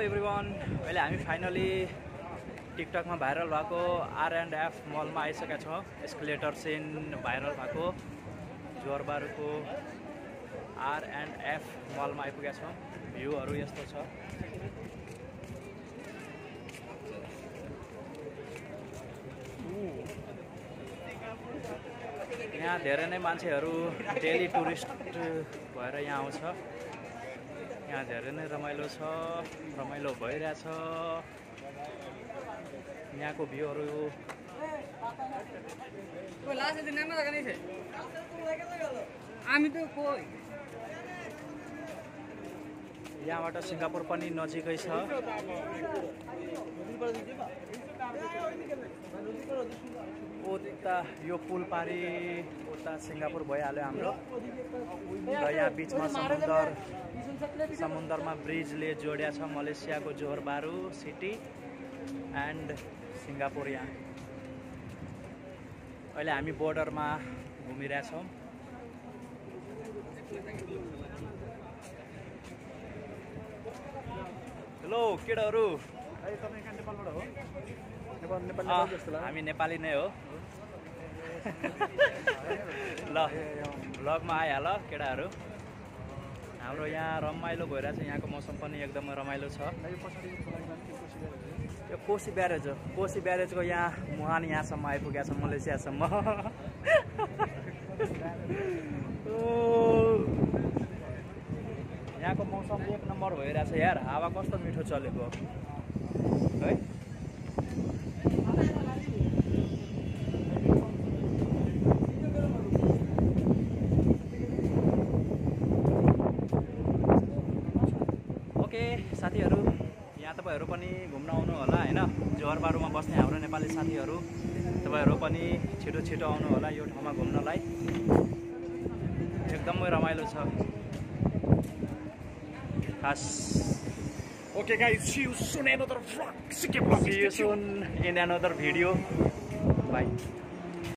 Everyone, अहिले हामी finally टिकटकमा viral भएको R&F मलमा आइसकेका छौँ। एस्केलेटर सिन भाइरल भएको जोरबारुको R&F मलमा आइपुगेका छौँ। भ्यूहरू यस्तो छ। यहाँ धेरै नै मान्छेहरू डेली टुरिस्ट भएर यहाँ आउँछ। यहाँ धेरै नै रमाइलो छ, रमाइलो भइरहेछ। यहाँको भ्यूहरू यहाँबाट सिङ्गापुर पनि नजिकै छ। उता यो पुल पारी उता सिङ्गापुर भइहाल्यो हाम्रो। र यहाँ बिचमा समुद्रमा ब्रिजले जोडिया छ मलेसियाको जोहोर बारू सिटी एन्ड सिङ्गापुर। यहाँ अहिले हामी बोर्डरमा घुमिरहेछौँ। हेलो केटाहरू, हामी नेपाली नै हो। ल भ्लगमा आइहाल केटाहरू। हाम्रो यहाँ रमाइलो भइरहेछ। यहाँको मौसम पनि एकदमै रमाइलो छ। यो कोसी ब्यारेज हो। कोसी ब्यारेजको यहाँ मुहान यहाँसम्म आइपुगेको छ, मलेसियासम्म। यहाँको मौसम एक नम्बर भइरहेछ यार। हावा कस्तो मिठो चलेको है। ओके साथीहरू, यहाँ तपाईँहरू पनि घुम्न आउनु होला होइन। जोहोर बारूमा बस्ने हाम्रो नेपाली साथीहरू, तपाईँहरू पनि छिटो छिटो आउनु होला यो ठाउँमा घुम्नलाई। एकदमै रमाइलो छ खास। Okay guys, see you soon in another vlog. See you soon in another video. Bye.